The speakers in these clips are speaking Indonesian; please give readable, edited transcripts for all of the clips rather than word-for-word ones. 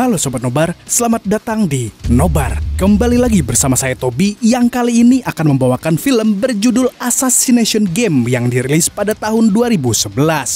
Halo Sobat Nobar, selamat datang di Nobar. Kembali lagi bersama saya Tobi yang kali ini akan membawakan film berjudul Assassination Game yang dirilis pada tahun 2011.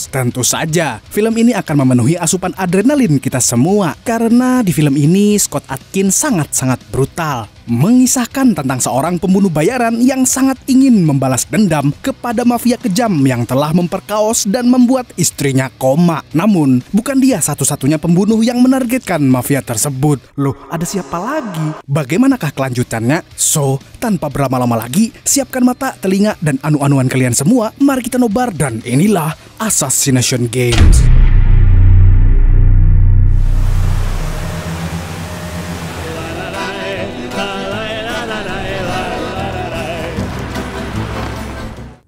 Tentu saja, film ini akan memenuhi asupan adrenalin kita semua karena di film ini Scott Adkins sangat-sangat brutal. Mengisahkan tentang seorang pembunuh bayaran yang sangat ingin membalas dendam kepada mafia kejam yang telah memperkaos dan membuat istrinya koma. Namun, bukan dia satu-satunya pembunuh yang menargetkan mafia tersebut. Loh, ada siapa lagi? Bagaimanakah kelanjutannya? So, tanpa berlama-lama lagi, siapkan mata, telinga, dan anu-anuan kalian semua. Mari kita nobar dan inilah Assassination Games.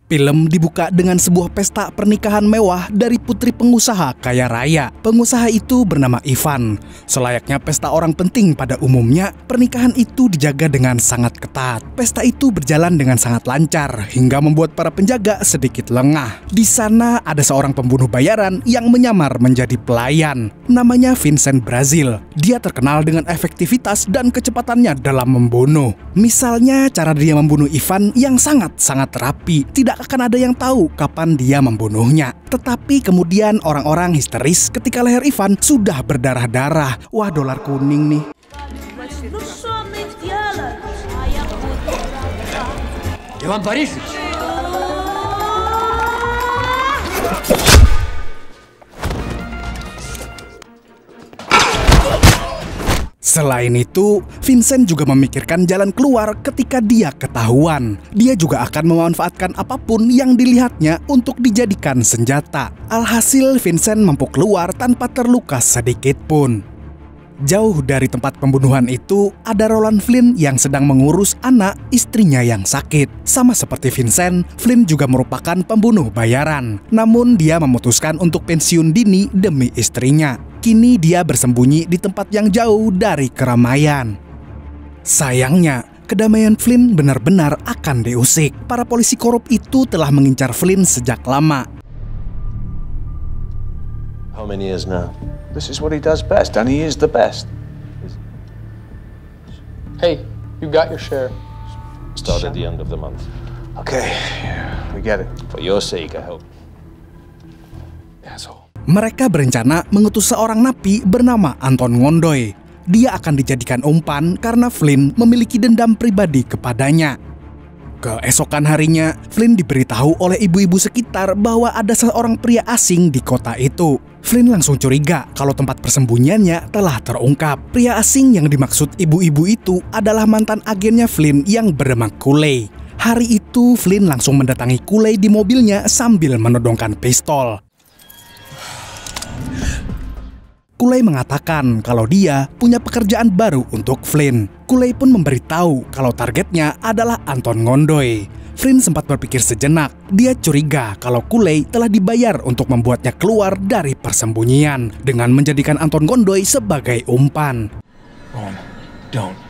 Film dibuka dengan sebuah pesta pernikahan mewah dari putri pengusaha kaya raya. Pengusaha itu bernama Ivan. Selayaknya pesta orang penting pada umumnya, pernikahan itu dijaga dengan sangat ketat. Pesta itu berjalan dengan sangat lancar hingga membuat para penjaga sedikit lengah. Di sana ada seorang pembunuh bayaran yang menyamar menjadi pelayan. Namanya Vincent Brazil. Dia terkenal dengan efektivitas dan kecepatannya dalam membunuh. Misalnya cara dia membunuh Ivan yang sangat-sangat rapi. Tidak akan ada yang tahu kapan dia membunuhnya. Tetapi kemudian orang-orang histeris ketika leher Ivan sudah berdarah-darah. Wah, dolar kuning nih. Иван Борисович! Selain itu, Vincent juga memikirkan jalan keluar ketika dia ketahuan. Dia juga akan memanfaatkan apapun yang dilihatnya untuk dijadikan senjata. Alhasil, Vincent mampu keluar tanpa terluka sedikit pun. Jauh dari tempat pembunuhan itu, ada Roland Flynn yang sedang mengurus anak istrinya yang sakit. Sama seperti Vincent, Flynn juga merupakan pembunuh bayaran. Namun dia memutuskan untuk pensiun dini demi istrinya. Kini dia bersembunyi di tempat yang jauh dari keramaian. Sayangnya, kedamaian Flynn benar-benar akan diusik. Para polisi korup itu telah mengincar Flynn sejak lama. How many years now? This is what he does best, and he is the best. Hey, you got your share. Start at the end of the month. Okay, we get it. For your sake, I hope. Asshole. Mereka berencana mengutus seorang napi bernama Anton Ngondoy. Dia akan dijadikan umpan karena Flynn memiliki dendam pribadi kepadanya. Keesokan harinya, Flynn diberitahu oleh ibu-ibu sekitar bahwa ada seorang pria asing di kota itu. Flynn langsung curiga kalau tempat persembunyiannya telah terungkap. Pria asing yang dimaksud ibu-ibu itu adalah mantan agennya Flynn yang bernama Culey. Hari itu, Flynn langsung mendatangi Culey di mobilnya sambil menodongkan pistol. Culey mengatakan kalau dia punya pekerjaan baru untuk Flynn. Culey pun memberitahu kalau targetnya adalah Anton Ngondoy. Flynn sempat berpikir sejenak. Dia curiga kalau Culey telah dibayar untuk membuatnya keluar dari persembunyian dengan menjadikan Anton Ngondoy sebagai umpan. Don't.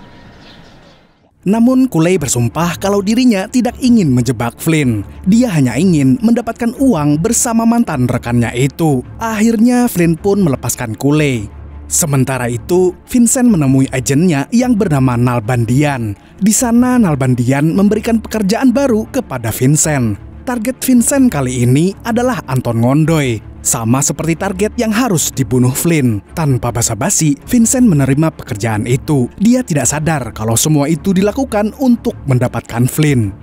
Namun Culey bersumpah kalau dirinya tidak ingin menjebak Flynn. Dia hanya ingin mendapatkan uang bersama mantan rekannya itu. Akhirnya Flynn pun melepaskan Culey. Sementara itu, Vincent menemui agennya yang bernama Nalbandian. Di sana Nalbandian memberikan pekerjaan baru kepada Vincent. Target Vincent kali ini adalah Anton Ngondoy. Sama seperti target yang harus dibunuh Flynn. Tanpa basa-basi, Vincent menerima pekerjaan itu. Dia tidak sadar kalau semua itu dilakukan untuk mendapatkan Flynn.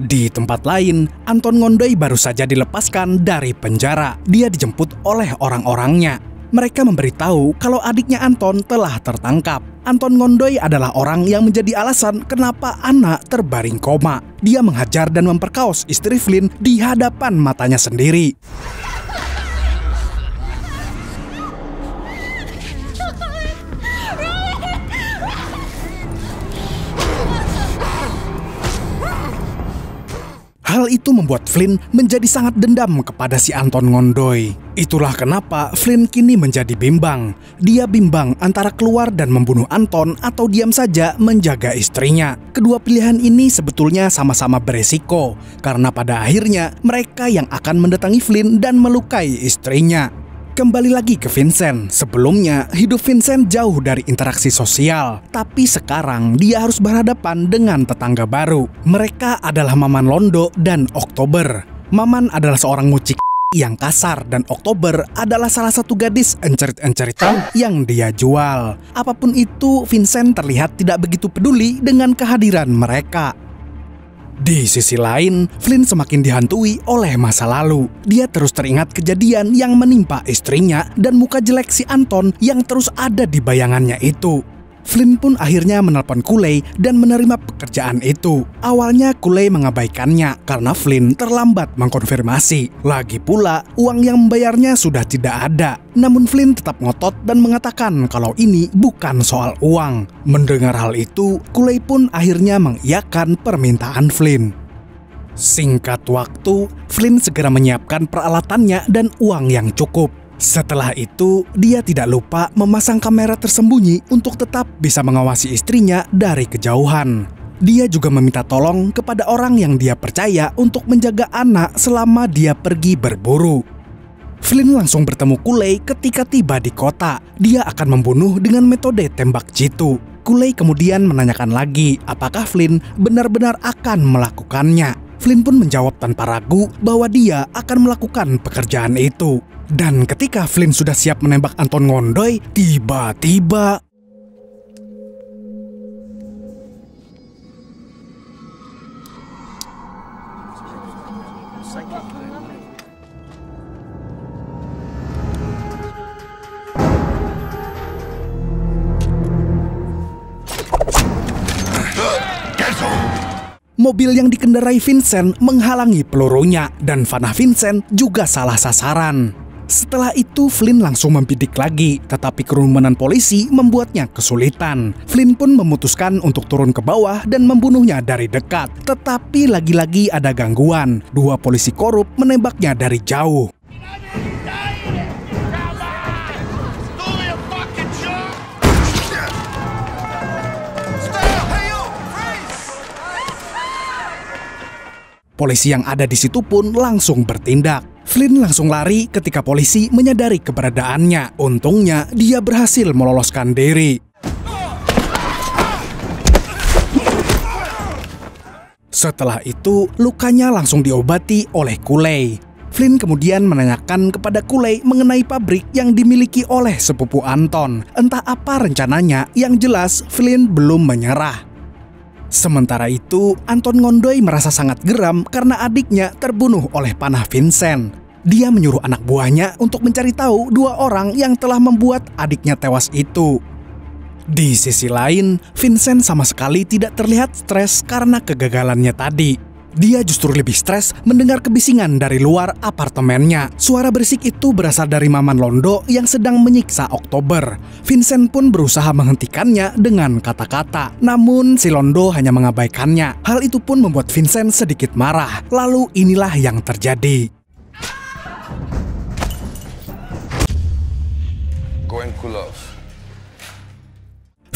Di tempat lain, Anton Ngondoy baru saja dilepaskan dari penjara. Dia dijemput oleh orang-orangnya. Mereka memberitahu kalau adiknya Anton telah tertangkap. Anton Ngondoy adalah orang yang menjadi alasan kenapa anak terbaring koma. Dia menghajar dan memperkaos istri Flynn di hadapan matanya sendiri. Hal itu membuat Flynn menjadi sangat dendam kepada si Anton Ngondoy. Itulah kenapa Flynn kini menjadi bimbang. Dia bimbang antara keluar dan membunuh Anton atau diam saja menjaga istrinya. Kedua pilihan ini sebetulnya sama-sama beresiko, karena pada akhirnya mereka yang akan mendatangi Flynn dan melukai istrinya. Kembali lagi ke Vincent. Sebelumnya, hidup Vincent jauh dari interaksi sosial. Tapi sekarang dia harus berhadapan dengan tetangga baru. Mereka adalah Maman Londo dan Oktober. Maman adalah seorang ngucik yang kasar dan Oktober adalah salah satu gadis encerit-enceritan yang dia jual. Apapun itu, Vincent terlihat tidak begitu peduli dengan kehadiran mereka. Di sisi lain, Flynn semakin dihantui oleh masa lalu. Dia terus teringat kejadian yang menimpa istrinya dan muka jelek si Anton yang terus ada di bayangannya itu. Flynn pun akhirnya menelpon Culey dan menerima pekerjaan itu. Awalnya Culey mengabaikannya karena Flynn terlambat mengkonfirmasi. Lagi pula, uang yang membayarnya sudah tidak ada. Namun Flynn tetap ngotot dan mengatakan kalau ini bukan soal uang. Mendengar hal itu, Culey pun akhirnya mengiyakan permintaan Flynn. Singkat waktu, Flynn segera menyiapkan peralatannya dan uang yang cukup. Setelah itu, dia tidak lupa memasang kamera tersembunyi untuk tetap bisa mengawasi istrinya dari kejauhan. Dia juga meminta tolong kepada orang yang dia percaya untuk menjaga anak selama dia pergi berburu. Flynn langsung bertemu Culey ketika tiba di kota. Dia akan membunuh dengan metode tembak jitu. Culey kemudian menanyakan lagi apakah Flynn benar-benar akan melakukannya. Flynn pun menjawab tanpa ragu bahwa dia akan melakukan pekerjaan itu. Dan ketika Flynn sudah siap menembak Anton Ngondoy, tiba-tiba mobil yang dikendarai Vincent menghalangi pelurunya dan panah Vincent juga salah sasaran. Setelah itu Flynn langsung membidik lagi, tetapi kerumunan polisi membuatnya kesulitan. Flynn pun memutuskan untuk turun ke bawah dan membunuhnya dari dekat. Tetapi lagi-lagi ada gangguan. Dua polisi korup menembaknya dari jauh. Polisi yang ada di situ pun langsung bertindak. Flynn langsung lari ketika polisi menyadari keberadaannya. Untungnya dia berhasil meloloskan diri. Setelah itu, lukanya langsung diobati oleh Culey. Flynn kemudian menanyakan kepada Culey mengenai pabrik yang dimiliki oleh sepupu Anton. Entah apa rencananya, yang jelas Flynn belum menyerah. Sementara itu, Anton Ngondoy merasa sangat geram karena adiknya terbunuh oleh panah Vincent. Dia menyuruh anak buahnya untuk mencari tahu dua orang yang telah membuat adiknya tewas itu. Di sisi lain, Vincent sama sekali tidak terlihat stres karena kegagalannya tadi. Dia justru lebih stres mendengar kebisingan dari luar apartemennya. Suara berisik itu berasal dari Maman Londo yang sedang menyiksa Oktober. Vincent pun berusaha menghentikannya dengan kata-kata. Namun si Londo hanya mengabaikannya. Hal itu pun membuat Vincent sedikit marah. Lalu inilah yang terjadi. Go and cool off.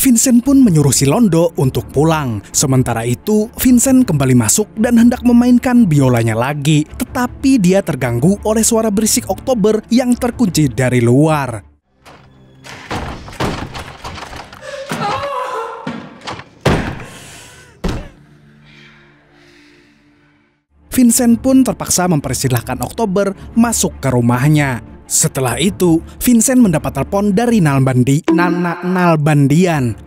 Vincent pun menyuruh si Londo untuk pulang. Sementara itu, Vincent kembali masuk dan hendak memainkan biolanya lagi. Tetapi dia terganggu oleh suara berisik Oktober yang terkunci dari luar. Vincent pun terpaksa mempersilahkan Oktober masuk ke rumahnya. Setelah itu, Vincent mendapat telepon dari Nalbandian.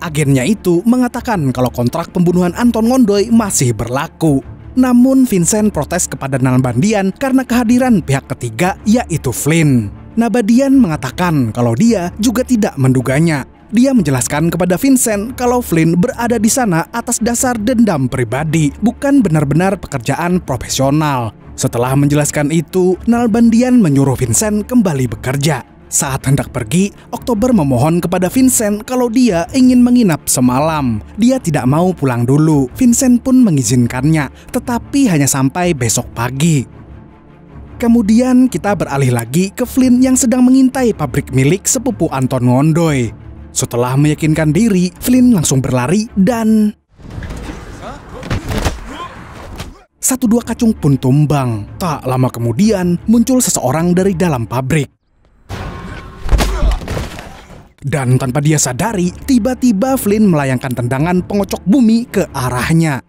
Agennya itu mengatakan kalau kontrak pembunuhan Anton Ngondoy masih berlaku. Namun Vincent protes kepada Nalbandian karena kehadiran pihak ketiga, yaitu Flynn. Nalbandian mengatakan kalau dia juga tidak menduganya. Dia menjelaskan kepada Vincent kalau Flynn berada di sana atas dasar dendam pribadi, bukan benar-benar pekerjaan profesional. Setelah menjelaskan itu, Nalbandian menyuruh Vincent kembali bekerja. Saat hendak pergi, Oktober memohon kepada Vincent kalau dia ingin menginap semalam. Dia tidak mau pulang dulu. Vincent pun mengizinkannya, tetapi hanya sampai besok pagi. Kemudian kita beralih lagi ke Flynn yang sedang mengintai pabrik milik sepupu Anton Ngondoy. Setelah meyakinkan diri, Flynn langsung berlari dan satu dua kacung pun tumbang. Tak lama kemudian muncul seseorang dari dalam pabrik. Dan tanpa dia sadari, tiba-tiba Flynn melayangkan tendangan pengocok bumi ke arahnya.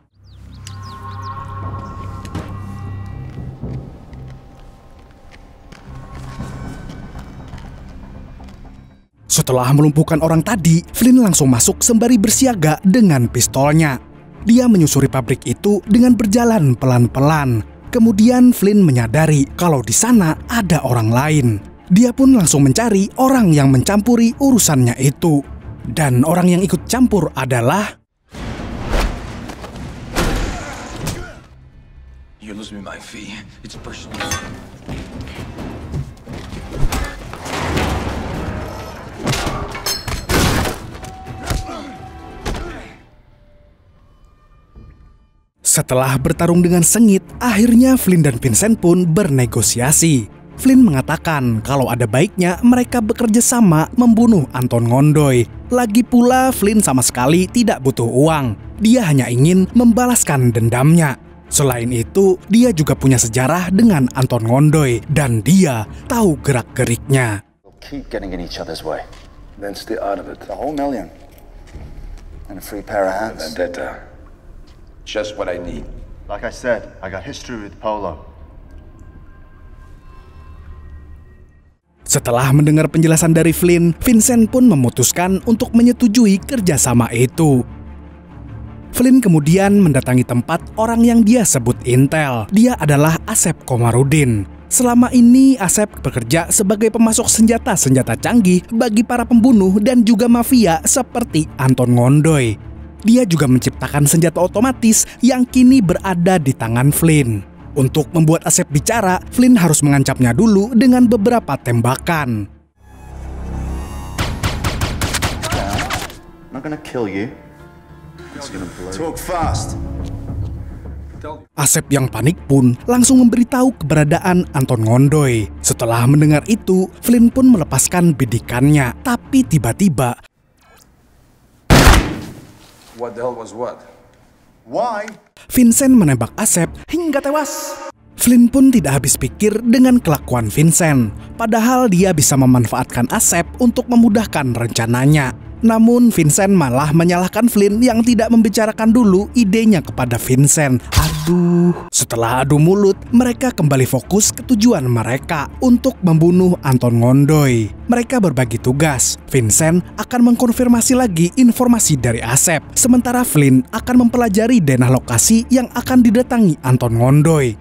Setelah melumpuhkan orang tadi, Flynn langsung masuk sembari bersiaga dengan pistolnya. Dia menyusuri pabrik itu dengan berjalan pelan-pelan. Kemudian Flynn menyadari kalau di sana ada orang lain. Dia pun langsung mencari orang yang mencampuri urusannya itu. Dan orang yang ikut campur adalah... You lose me my fee. It's personal. Setelah bertarung dengan sengit, akhirnya Flynn dan Vincent pun bernegosiasi. Flynn mengatakan kalau ada baiknya mereka bekerja sama membunuh Anton Ngondoy. Lagi pula Flynn sama sekali tidak butuh uang. Dia hanya ingin membalaskan dendamnya. Selain itu, dia juga punya sejarah dengan Anton Ngondoy dan dia tahu gerak-geriknya. Keep getting in each other's way. Then stay out of it. The whole million. And a free pair of hands. Vendetta. Just what I need. Like I said, I got history with Polo. Setelah mendengar penjelasan dari Flynn, Vincent pun memutuskan untuk menyetujui kerjasama itu. Flynn kemudian mendatangi tempat orang yang dia sebut intel. Dia adalah Asep Komarudin. Selama ini Asep bekerja sebagai pemasok senjata-senjata canggih bagi para pembunuh dan juga mafia seperti Anton Ngondoy. Dia juga menciptakan senjata otomatis yang kini berada di tangan Flynn. Untuk membuat Asep bicara, Flynn harus mengancamnya dulu dengan beberapa tembakan. I'm not gonna kill you. It's gonna blow. Talk fast. Asep yang panik pun langsung memberitahu keberadaan Anton Ngondoy. Setelah mendengar itu, Flynn pun melepaskan bidikannya. Tapi tiba-tiba... What the hell was what? Why? Vincent menembak Asep hingga tewas. Flynn pun tidak habis pikir dengan kelakuan Vincent. Padahal dia bisa memanfaatkan Asep untuk memudahkan rencananya. Namun Vincent malah menyalahkan Flynn yang tidak membicarakan dulu idenya kepada Vincent. Setelah adu mulut, mereka kembali fokus ke tujuan mereka untuk membunuh Anton Ngondoy. Mereka berbagi tugas. Vincent akan mengkonfirmasi lagi informasi dari Asep, sementara Flynn akan mempelajari denah lokasi yang akan didatangi Anton Ngondoy.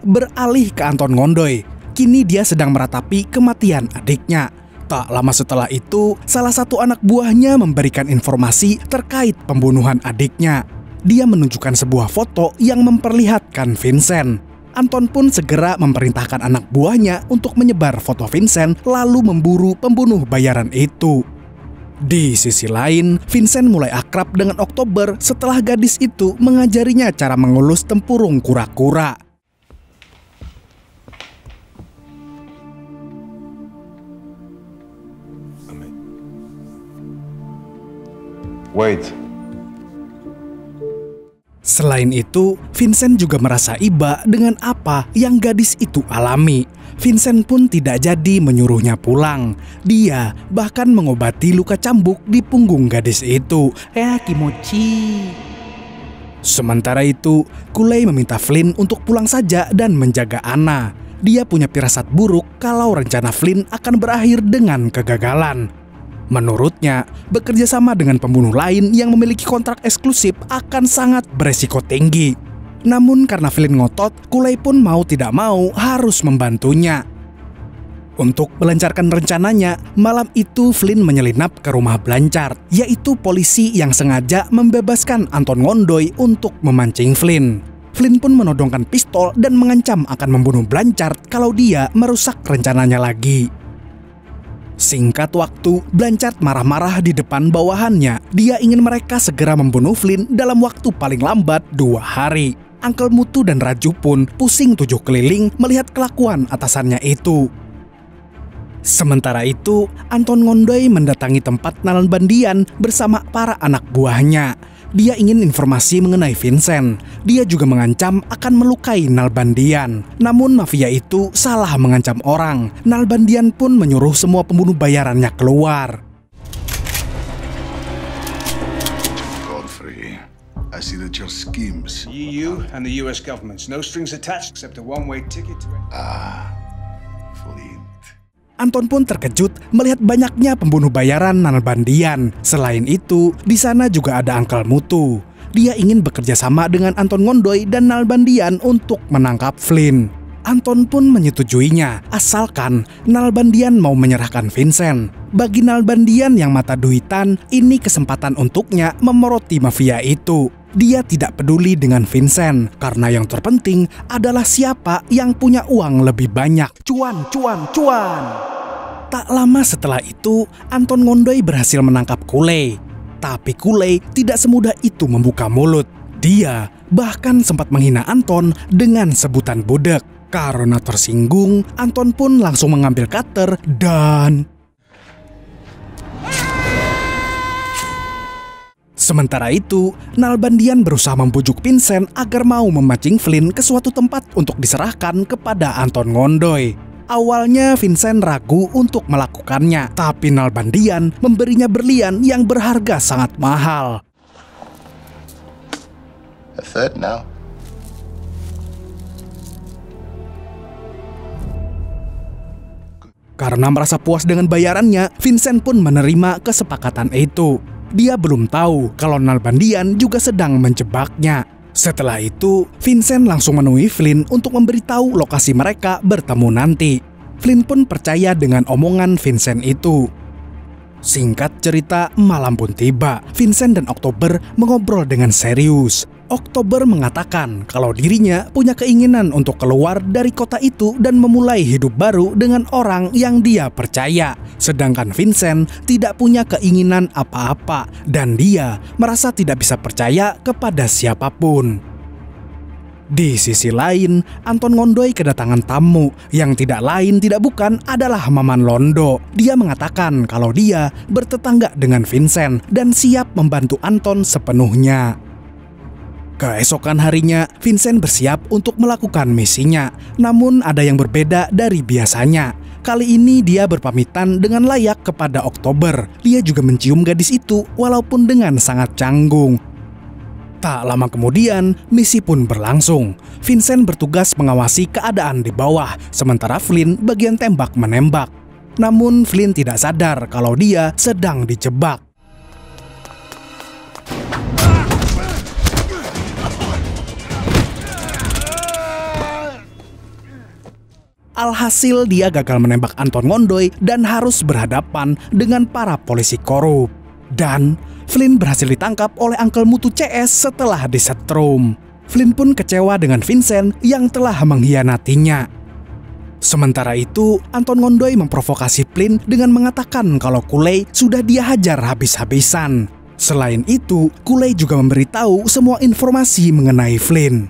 Beralih ke Anton Ngondoy, kini dia sedang meratapi kematian adiknya. Tak lama setelah itu, salah satu anak buahnya memberikan informasi terkait pembunuhan adiknya. Dia menunjukkan sebuah foto yang memperlihatkan Vincent. Anton pun segera memerintahkan anak buahnya untuk menyebar foto Vincent lalu memburu pembunuh bayaran itu. Di sisi lain, Vincent mulai akrab dengan Oktober setelah gadis itu mengajarinya cara mengelus tempurung kura-kura. Wait. Selain itu, Vincent juga merasa iba dengan apa yang gadis itu alami. Vincent pun tidak jadi menyuruhnya pulang. Dia bahkan mengobati luka cambuk di punggung gadis itu. Kimochi. Sementara itu, Kulei meminta Flynn untuk pulang saja dan menjaga Anna. Dia punya firasat buruk kalau rencana Flynn akan berakhir dengan kegagalan. Menurutnya, bekerja sama dengan pembunuh lain yang memiliki kontrak eksklusif akan sangat beresiko tinggi. Namun karena Flynn ngotot, Kulei pun mau tidak mau harus membantunya. Untuk melancarkan rencananya, malam itu Flynn menyelinap ke rumah Blanchard, yaitu polisi yang sengaja membebaskan Anton Ngondoy untuk memancing Flynn. Flynn pun menodongkan pistol dan mengancam akan membunuh Blanchard kalau dia merusak rencananya lagi. Singkat waktu, Blanchard marah-marah di depan bawahannya. Dia ingin mereka segera membunuh Flynn dalam waktu paling lambat 2 hari. Uncle Mutu dan Raju pun pusing 7 keliling melihat kelakuan atasannya itu. Sementara itu, Anton Ngondoy mendatangi tempat Nalan Bandian bersama para anak buahnya. Dia ingin informasi mengenai Vincent. Dia juga mengancam akan melukai Nalbandian. Namun mafia itu salah mengancam orang. Nalbandian pun menyuruh semua pembunuh bayarannya keluar. Godfrey, I see that your schemes. EU and the US governments, no strings attached except a one-way ticket to it. Fully. Anton pun terkejut melihat banyaknya pembunuh bayaran Nalbandian. Selain itu, di sana juga ada Uncle Mutu. Dia ingin bekerja sama dengan Anton Ngondoy dan Nalbandian untuk menangkap Flynn. Anton pun menyetujuinya, asalkan Nalbandian mau menyerahkan Vincent. Bagi Nalbandian yang mata duitan, ini kesempatan untuknya memoroti mafia itu. Dia tidak peduli dengan Vincent, karena yang terpenting adalah siapa yang punya uang lebih banyak. Cuan, cuan, cuan. Tak lama setelah itu, Anton Ngondoy berhasil menangkap Kulei. Tapi Kulei tidak semudah itu membuka mulut. Dia bahkan sempat menghina Anton dengan sebutan budak. Karena tersinggung, Anton pun langsung mengambil cutter dan... Sementara itu, Nalbandian berusaha membujuk Vincent agar mau memancing Flynn ke suatu tempat untuk diserahkan kepada Anton Ngondoy. Awalnya Vincent ragu untuk melakukannya, tapi Nalbandian memberinya berlian yang berharga sangat mahal. A third now. Karena merasa puas dengan bayarannya, Vincent pun menerima kesepakatan itu. Dia belum tahu kalau Nalbandian juga sedang menjebaknya. Setelah itu, Vincent langsung menemui Flynn untuk memberitahu lokasi mereka bertemu nanti. Flynn pun percaya dengan omongan Vincent itu. Singkat cerita, malam pun tiba. Vincent dan Oktober mengobrol dengan serius. Oktober mengatakan kalau dirinya punya keinginan untuk keluar dari kota itu dan memulai hidup baru dengan orang yang dia percaya. Sedangkan Vincent tidak punya keinginan apa-apa dan dia merasa tidak bisa percaya kepada siapapun. Di sisi lain, Anton Ngondoy kedatangan tamu yang tidak lain tidak bukan adalah Maman Londo. Dia mengatakan kalau dia bertetangga dengan Vincent dan siap membantu Anton sepenuhnya. Keesokan harinya, Vincent bersiap untuk melakukan misinya. Namun ada yang berbeda dari biasanya. Kali ini dia berpamitan dengan layak kepada Oktober. Dia juga mencium gadis itu walaupun dengan sangat canggung. Tak lama kemudian, misi pun berlangsung. Vincent bertugas mengawasi keadaan di bawah, sementara Flynn bagian tembak-menembak. Namun Flynn tidak sadar kalau dia sedang dijebak. Alhasil dia gagal menembak Anton Ngondoy dan harus berhadapan dengan para polisi korup. Dan Flynn berhasil ditangkap oleh Uncle Mutu CS setelah disetrum. Flynn pun kecewa dengan Vincent yang telah mengkhianatinya. Sementara itu, Anton Ngondoy memprovokasi Flynn dengan mengatakan kalau Kulei sudah dia hajar habis-habisan. Selain itu, Kulei juga memberitahu semua informasi mengenai Flynn.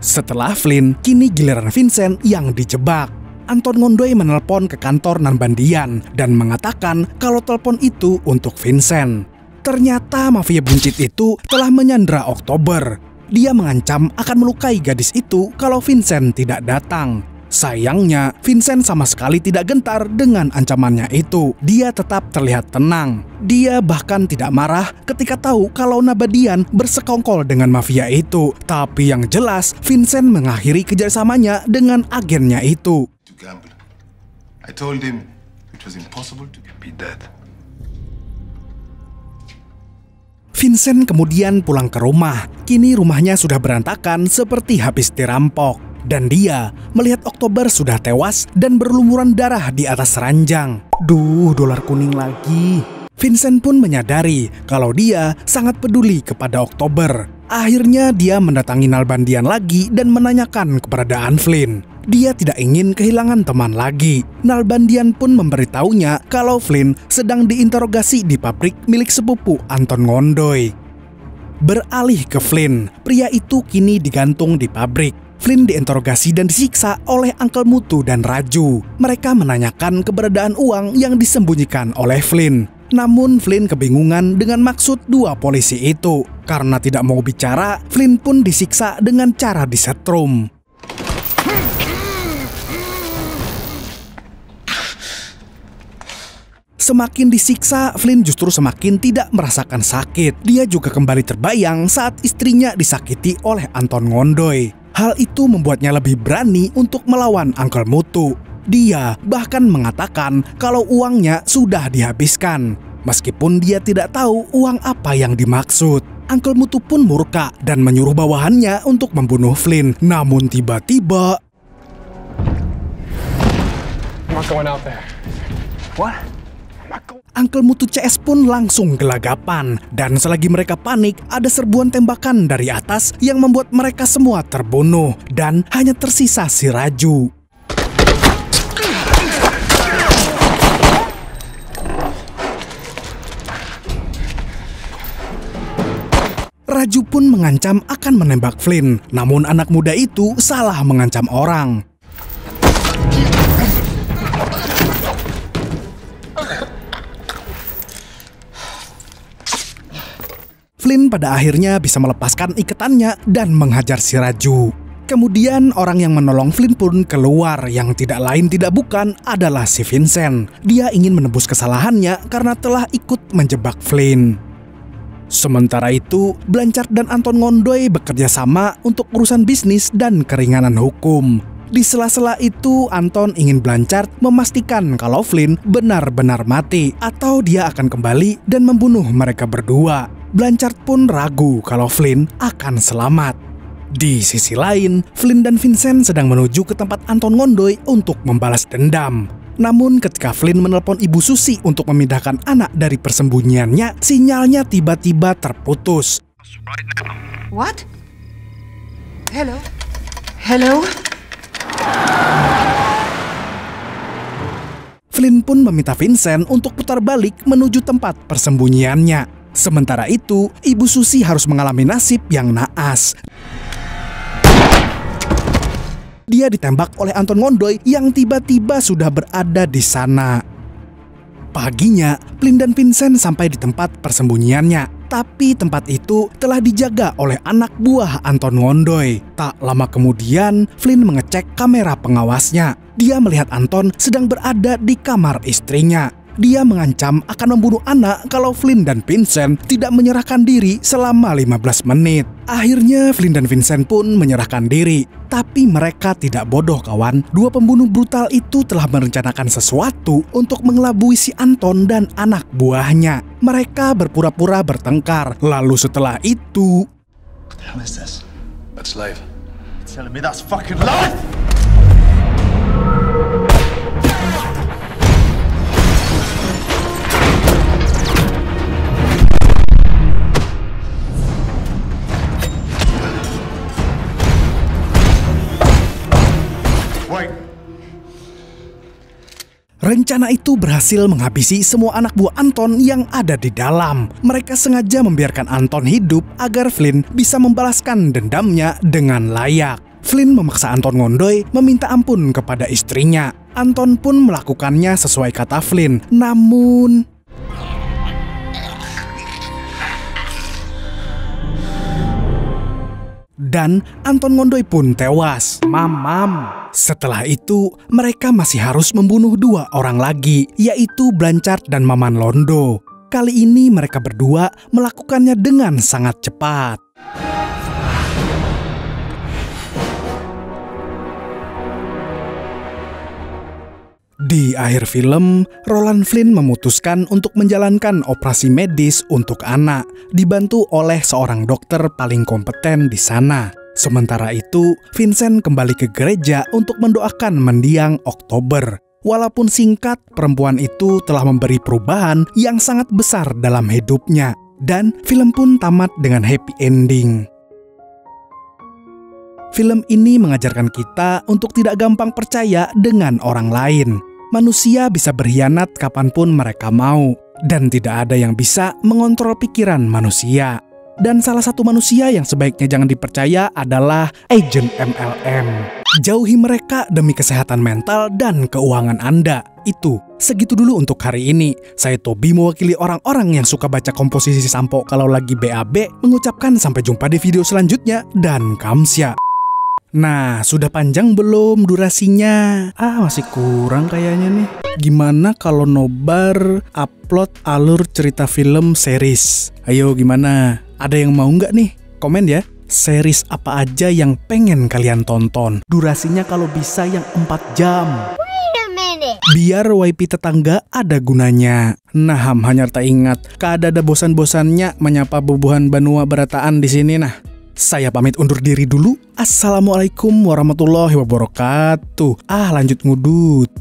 Setelah Flynn, kini giliran Vincent yang dijebak. Anton Ngondoy menelpon ke kantor Nalbandian dan mengatakan kalau telepon itu untuk Vincent. Ternyata mafia buncit itu telah menyandra Oktober. Dia mengancam akan melukai gadis itu kalau Vincent tidak datang. Sayangnya, Vincent sama sekali tidak gentar dengan ancamannya itu. Dia tetap terlihat tenang. Dia bahkan tidak marah ketika tahu kalau Nalbandian bersekongkol dengan mafia itu. Tapi yang jelas, Vincent mengakhiri kerjasamanya dengan agennya itu. Gamble. I told him it was impossible to be dead. Vincent kemudian pulang ke rumah. Kini rumahnya sudah berantakan seperti habis dirampok. Dan dia melihat Oktober sudah tewas dan berlumuran darah di atas ranjang. Duh, dolar kuning lagi. Vincent pun menyadari kalau dia sangat peduli kepada Oktober. Akhirnya dia mendatangi Nalbandian lagi dan menanyakan keberadaan Flynn. Dia tidak ingin kehilangan teman lagi. Nalbandian pun memberitahunya kalau Flynn sedang diinterogasi di pabrik milik sepupu Anton Ngondoy. Beralih ke Flynn, pria itu kini digantung di pabrik. Flynn diinterogasi dan disiksa oleh Uncle Mutu dan Raju. Mereka menanyakan keberadaan uang yang disembunyikan oleh Flynn. Namun Flynn kebingungan dengan maksud dua polisi itu. Karena tidak mau bicara, Flynn pun disiksa dengan cara disetrum. Semakin disiksa, Flynn justru semakin tidak merasakan sakit. Dia juga kembali terbayang saat istrinya disakiti oleh Anton Ngondoy. Hal itu membuatnya lebih berani untuk melawan Uncle Mutu. Dia bahkan mengatakan kalau uangnya sudah dihabiskan, meskipun dia tidak tahu uang apa yang dimaksud. Uncle Mutu pun murka dan menyuruh bawahannya untuk membunuh Flynn. Namun tiba-tiba, I'm not going out there. What? Uncle Mutu CS pun langsung gelagapan. Dan selagi mereka panik, ada serbuan tembakan dari atas yang membuat mereka semua terbunuh. Dan hanya tersisa si Raju. Raju pun mengancam akan menembak Flynn. Namun anak muda itu salah mengancam orang. Flynn pada akhirnya bisa melepaskan ikatannya dan menghajar si Raju. Kemudian orang yang menolong Flynn pun keluar, yang tidak lain tidak bukan adalah si Vincent. Dia ingin menebus kesalahannya karena telah ikut menjebak Flynn. Sementara itu, Blanchard dan Anton Ngondoy bekerja sama untuk urusan bisnis dan keringanan hukum. Di sela-sela itu, Anton ingin Blanchard memastikan kalau Flynn benar-benar mati atau dia akan kembali dan membunuh mereka berdua. Blanchard pun ragu kalau Flynn akan selamat. Di sisi lain, Flynn dan Vincent sedang menuju ke tempat Anton Ngondoy untuk membalas dendam. Namun ketika Flynn menelpon Ibu Susi untuk memindahkan anak dari persembunyiannya, sinyalnya tiba-tiba terputus. What? Hello? Hello? Flynn pun meminta Vincent untuk putar balik menuju tempat persembunyiannya. Sementara itu, Ibu Susi harus mengalami nasib yang naas. Dia ditembak oleh Anton Ngondoy yang tiba-tiba sudah berada di sana. Paginya, Flynn dan Vincent sampai di tempat persembunyiannya. Tapi tempat itu telah dijaga oleh anak buah Anton Ngondoy. Tak lama kemudian, Flynn mengecek kamera pengawasnya. Dia melihat Anton sedang berada di kamar istrinya. Dia mengancam akan membunuh anak kalau Flynn dan Vincent tidak menyerahkan diri selama 15 menit. Akhirnya Flynn dan Vincent pun menyerahkan diri. Tapi mereka tidak bodoh, kawan. Dua pembunuh brutal itu telah merencanakan sesuatu untuk mengelabui si Anton dan anak buahnya. Mereka berpura-pura bertengkar. Lalu setelah itu... What the hell is this? That's life. You're telling me that's fucking life? Rencana itu berhasil menghabisi semua anak buah Anton yang ada di dalam. Mereka sengaja membiarkan Anton hidup agar Flynn bisa membalaskan dendamnya dengan layak. Flynn memaksa Anton Ngondoy meminta ampun kepada istrinya. Anton pun melakukannya sesuai kata Flynn. Namun... dan Anton Ngondoy pun tewas. Mamam. Setelah itu, mereka masih harus membunuh dua orang lagi, yaitu Blanchard dan Maman Londo. Kali ini mereka berdua melakukannya dengan sangat cepat. Di akhir film, Roland Flynn memutuskan untuk menjalankan operasi medis untuk anak, dibantu oleh seorang dokter paling kompeten di sana. Sementara itu, Vincent kembali ke gereja untuk mendoakan mendiang Oktober. Walaupun singkat, perempuan itu telah memberi perubahan yang sangat besar dalam hidupnya. Dan film pun tamat dengan happy ending. Film ini mengajarkan kita untuk tidak gampang percaya dengan orang lain. Manusia bisa berkhianat kapanpun mereka mau. Dan tidak ada yang bisa mengontrol pikiran manusia. Dan salah satu manusia yang sebaiknya jangan dipercaya adalah Agent MLM. Jauhi mereka demi kesehatan mental dan keuangan Anda. Itu segitu dulu untuk hari ini. Saya Tobi mewakili orang-orang yang suka baca komposisi sampo kalau lagi BAB, mengucapkan sampai jumpa di video selanjutnya dan kamsya. Nah, sudah panjang belum durasinya? Masih kurang kayaknya nih. Gimana kalau nobar upload alur cerita film series? Ayo gimana? Ada yang mau nggak nih? Komen ya. Series apa aja yang pengen kalian tonton? Durasinya kalau bisa yang 4 jam. Biar YP tetangga ada gunanya. Nah, hanya tak ingat, kada bosan-bosannya menyapa bubuhan Banua Berataan di sini nah. Saya pamit undur diri dulu. Assalamualaikum warahmatullahi wabarakatuh. Lanjut ngudut.